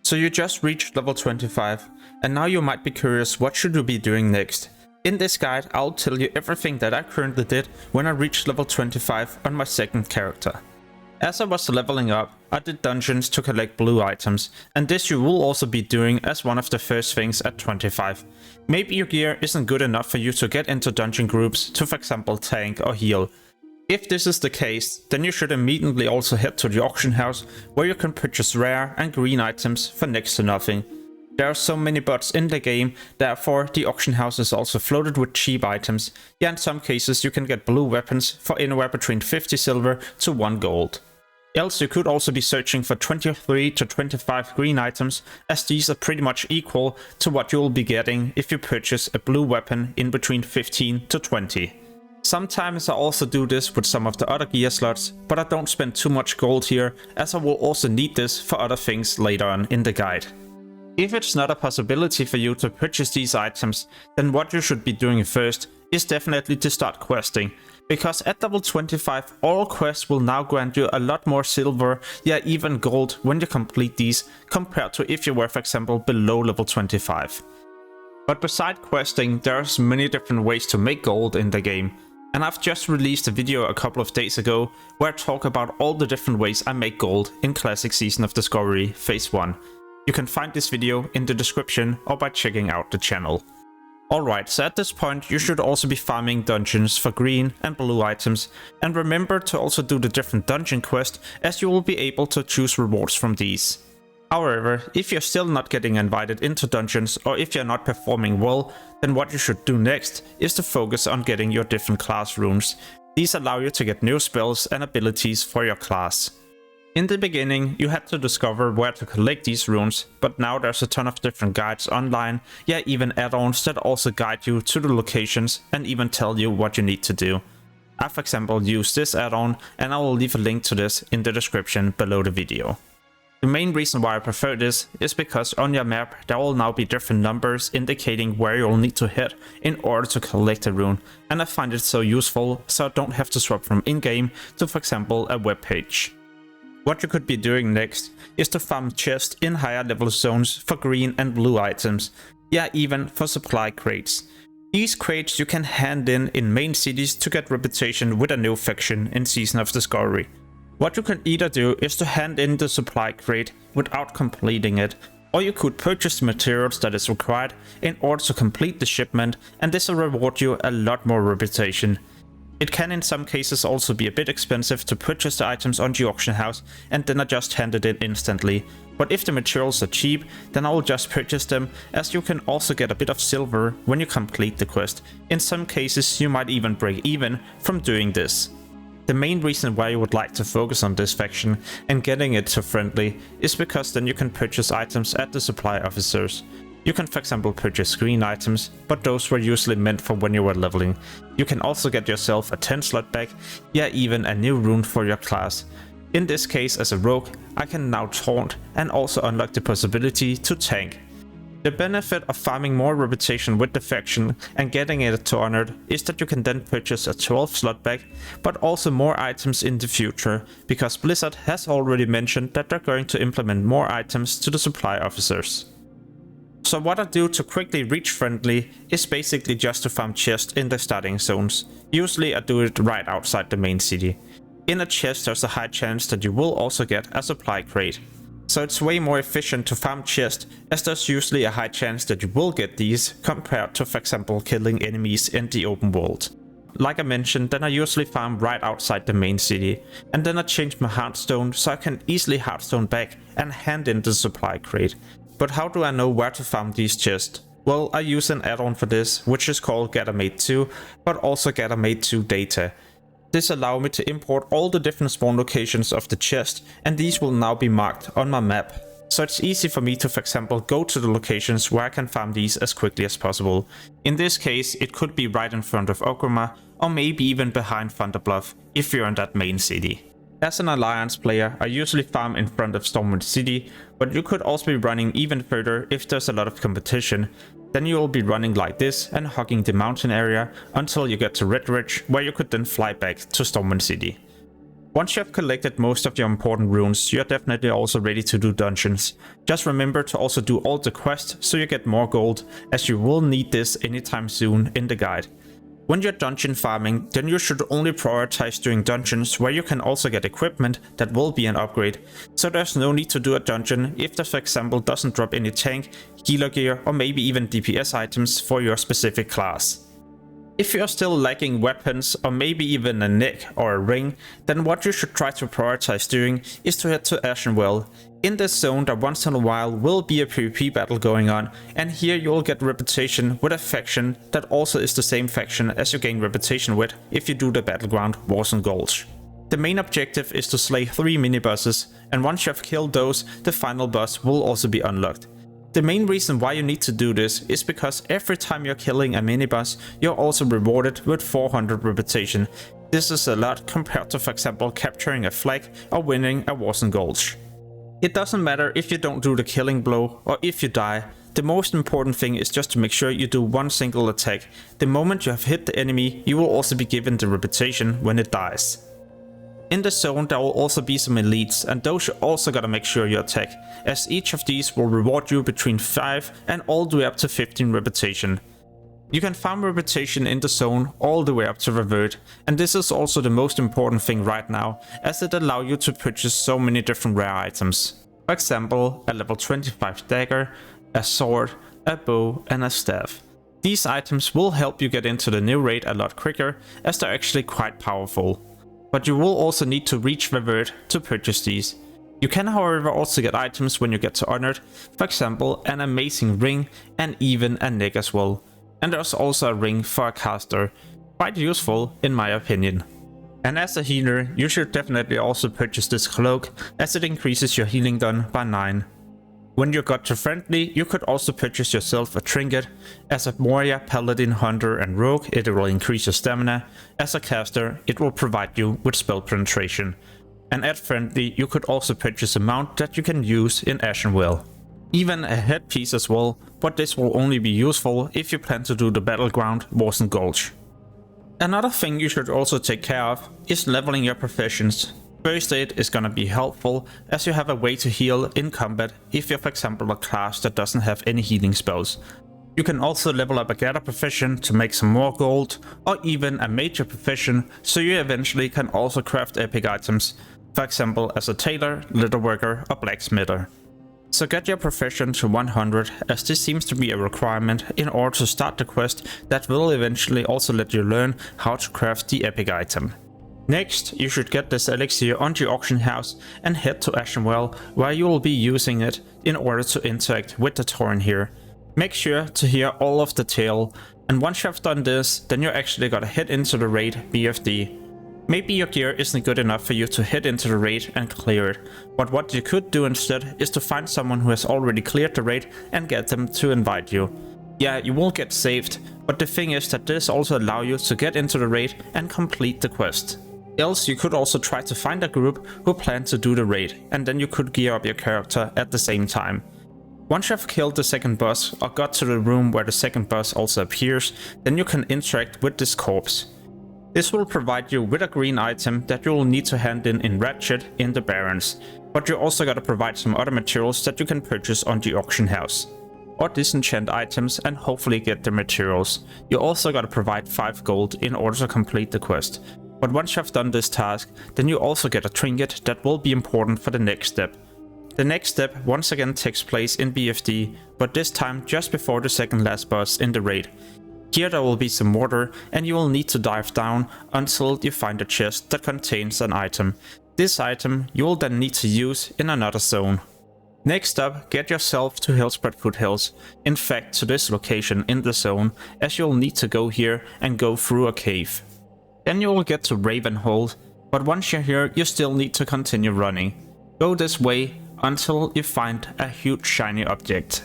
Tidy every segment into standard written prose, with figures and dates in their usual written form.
So you just reached level 25, and now you might be curious what should you be doing next. In this guide I'll tell you everything that I currently did when I reached level 25 on my second character. As I was leveling up, I did dungeons to collect blue items, and this you will also be doing as one of the first things at 25. Maybe your gear isn't good enough for you to get into dungeon groups to, for example, tank or heal. If this is the case, then you should immediately also head to the auction house, where you can purchase rare and green items for next to nothing. There are so many bots in the game, therefore the auction house is also flooded with cheap items. Yeah, in some cases you can get blue weapons for anywhere between 50 silver to 1 gold. Else you could also be searching for 23 to 25 green items, as these are pretty much equal to what you will be getting if you purchase a blue weapon in between 15 to 20. Sometimes I also do this with some of the other gear slots, but I don't spend too much gold here, as I will also need this for other things later on in the guide. If it's not a possibility for you to purchase these items, then what you should be doing first is definitely to start questing, because at level 25 all quests will now grant you a lot more silver, yeah even gold when you complete these, compared to if you were for example below level 25. But beside questing, there's many different ways to make gold in the game. And I've just released a video a couple of days ago where I talk about all the different ways I make gold in Classic Season of Discovery Phase 1. You can find this video in the description or by checking out the channel. Alright, so at this point you should also be farming dungeons for green and blue items, and remember to also do the different dungeon quests, as you will be able to choose rewards from these. However, if you're still not getting invited into dungeons, or if you're not performing well, then what you should do next is to focus on getting your different class runes. These allow you to get new spells and abilities for your class. In the beginning, you had to discover where to collect these runes, but now there's a ton of different guides online, yeah even add-ons that also guide you to the locations and even tell you what you need to do. I for example use this add-on, and I will leave a link to this in the description below the video. The main reason why I prefer this is because on your map there will now be different numbers indicating where you'll need to hit in order to collect a rune, and I find it so useful so I don't have to swap from in-game to for example a web page. What you could be doing next is to farm chests in higher level zones for green and blue items, yeah even for supply crates. These crates you can hand in main cities to get reputation with a new faction in Season of Discovery. What you can either do is to hand in the supply crate without completing it, or you could purchase the materials that is required in order to complete the shipment, and this will reward you a lot more reputation. It can in some cases also be a bit expensive to purchase the items on the auction house and then I just hand it in instantly, but if the materials are cheap then I will just purchase them, as you can also get a bit of silver when you complete the quest. In some cases you might even break even from doing this. The main reason why you would like to focus on this faction and getting it to friendly is because then you can purchase items at the supply officers. You can for example purchase green items, but those were usually meant for when you were leveling. You can also get yourself a 10 slot back, yeah even a new rune for your class. In this case as a rogue, I can now taunt and also unlock the possibility to tank. The benefit of farming more reputation with the faction and getting it to honored is that you can then purchase a 12 slot back, but also more items in the future, because Blizzard has already mentioned that they're going to implement more items to the supply officers. So what I do to quickly reach friendly is basically just to farm chests in the starting zones. Usually I do it right outside the main city. In a chest there's a high chance that you will also get a supply crate. So it's way more efficient to farm chests, as there's usually a high chance that you will get these compared to for example killing enemies in the open world. Like I mentioned, then I usually farm right outside the main city, and then I change my hearthstone so I can easily hearthstone back and hand in the supply crate. But how do I know where to farm these chests? Well, I use an add-on for this, which is called Gathermate 2, but also Gathermate 2 data. This allows me to import all the different spawn locations of the chest, and these will now be marked on my map. So it's easy for me to, for example, go to the locations where I can farm these as quickly as possible. In this case, it could be right in front of Orgrimmar, or maybe even behind Thunderbluff, if you're in that main city. As an Alliance player, I usually farm in front of Stormwind City, but you could also be running even further if there's a lot of competition. Then you will be running like this and hugging the mountain area until you get to Red Ridge, where you could then fly back to Stormwind City. Once you have collected most of your important runes, you are definitely also ready to do dungeons. Just remember to also do all the quests so you get more gold, as you will need this anytime soon in the guide. When you're dungeon farming, then you should only prioritize doing dungeons where you can also get equipment that will be an upgrade, so there's no need to do a dungeon if there for example doesn't drop any tank, healer gear or maybe even DPS items for your specific class. If you're still lacking weapons or maybe even a neck or a ring, then what you should try to prioritize doing is to head to Ashenvale. In this zone there once in a while will be a PvP battle going on, and here you'll get reputation with a faction that also is the same faction as you gain reputation with if you do the battleground Warzone Gulch. The main objective is to slay 3 mini-bosses, and once you have killed those, the final boss will also be unlocked. The main reason why you need to do this is because every time you're killing a mini-boss, you're also rewarded with 400 reputation. This is a lot compared to for example capturing a flag or winning a Warzone Gulch. It doesn't matter if you don't do the killing blow or if you die, the most important thing is just to make sure you do one single attack. The moment you have hit the enemy, you will also be given the reputation when it dies. In the zone there will also be some elites, and those you also gotta make sure you attack, as each of these will reward you between 5 and all the way up to 15 reputation. You can farm reputation in the zone all the way up to revert, and this is also the most important thing right now, as it allows you to purchase so many different rare items. For example, a level 25 dagger, a sword, a bow and a staff. These items will help you get into the new raid a lot quicker, as they're actually quite powerful. But you will also need to reach revert to purchase these. You can however also get items when you get to honored, for example an amazing ring and even a neck as well. And there's also a ring for a caster, quite useful in my opinion. And as a healer, you should definitely also purchase this cloak, as it increases your healing done by 9. When you got to friendly, you could also purchase yourself a trinket. As a warrior, paladin, hunter and rogue, it will increase your stamina. As a caster, it will provide you with spell penetration. And at friendly, you could also purchase a mount that you can use in Ashenvale. Even a headpiece as well, but this will only be useful if you plan to do the battleground Warzone Gulch. Another thing you should also take care of is leveling your professions. First aid is gonna be helpful, as you have a way to heal in combat if you're for example a class that doesn't have any healing spells. You can also level up a gather profession to make some more gold, or even a major profession so you eventually can also craft epic items, for example as a tailor, leatherworker or blacksmither. So get your profession to 100, as this seems to be a requirement in order to start the quest that will eventually also let you learn how to craft the epic item. Next, you should get this elixir on the auction house and head to Ashenvale, where you will be using it in order to interact with the Tauren here. Make sure to hear all of the tale, and once you have done this, then you're actually gotta head into the raid BFD. Maybe your gear isn't good enough for you to head into the raid and clear it, but what you could do instead is to find someone who has already cleared the raid and get them to invite you. Yeah, you will get saved, but the thing is that this also allows you to get into the raid and complete the quest. Else you could also try to find a group who plan to do the raid, and then you could gear up your character at the same time. Once you have killed the second boss or got to the room where the second boss also appears, then you can interact with this corpse. This will provide you with a green item that you will need to hand in Ratchet in the Barrens, but you also gotta provide some other materials that you can purchase on the auction house. Or disenchant items and hopefully get the materials. You also gotta provide 5 gold in order to complete the quest. But once you have done this task, then you also get a trinket that will be important for the next step. The next step once again takes place in BFD, but this time just before the second last boss in the raid. Here there will be some water, and you will need to dive down until you find a chest that contains an item. This item you will then need to use in another zone. Next up, get yourself to Hillspread Foothills, in fact to this location in the zone, as you'll need to go here and go through a cave. Then you will get to Ravenhold, but once you're here you still need to continue running. Go this way until you find a huge shiny object.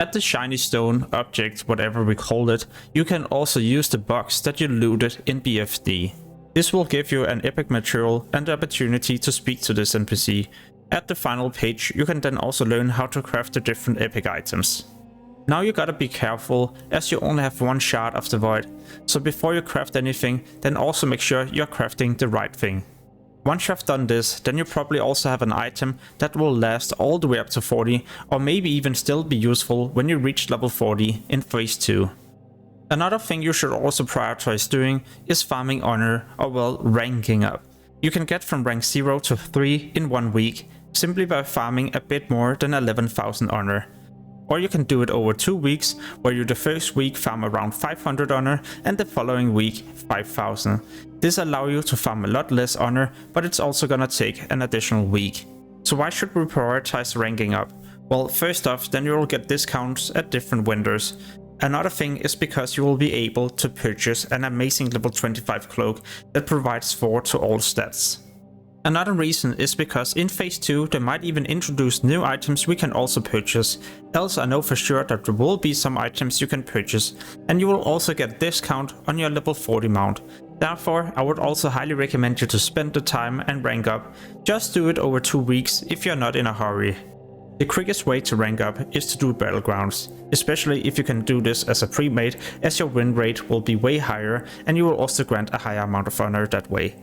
At the shiny stone object, whatever we call it, you can also use the box that you looted in BFD. This will give you an epic material and the opportunity to speak to this NPC. At the final page you can then also learn how to craft the different epic items. Now you gotta be careful, as you only have 1 shard of the void, so before you craft anything, then also make sure you're crafting the right thing. Once you have done this, then you probably also have an item that will last all the way up to 40, or maybe even still be useful when you reach level 40 in phase 2. Another thing you should also prioritize doing is farming honor, or well, ranking up. You can get from rank 0 to 3 in 1 week, simply by farming a bit more than 11,000 honor. Or you can do it over 2 weeks, where you the first week farm around 500 honor and the following week 5,000. This allows you to farm a lot less honor, but it's also gonna take an additional week. So why should we prioritize ranking up? Well, first off, then you will get discounts at different vendors. Another thing is because you will be able to purchase an amazing level 25 cloak that provides 4 to all stats. Another reason is because in phase 2 they might even introduce new items we can also purchase, else I know for sure that there will be some items you can purchase, and you will also get discount on your level 40 mount. Therefore, I would also highly recommend you to spend the time and rank up. Just do it over 2 weeks if you're not in a hurry. The quickest way to rank up is to do battlegrounds, especially if you can do this as a pre-made, as your win rate will be way higher and you will also grant a higher amount of honor that way.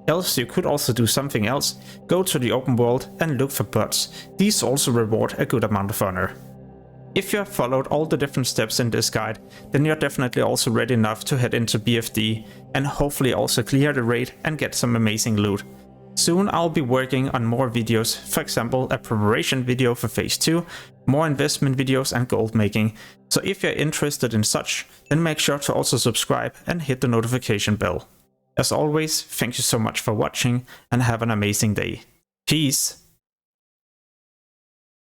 Else you could also do something else, go to the open world and look for bots. These also reward a good amount of honor. If you have followed all the different steps in this guide, then you're definitely also ready enough to head into BFD and hopefully also clear the raid and get some amazing loot. Soon I'll be working on more videos, for example a preparation video for phase 2, more investment videos and gold making. So if you're interested in such, then make sure to also subscribe and hit the notification bell. As always, thank you so much for watching and have an amazing day. Peace!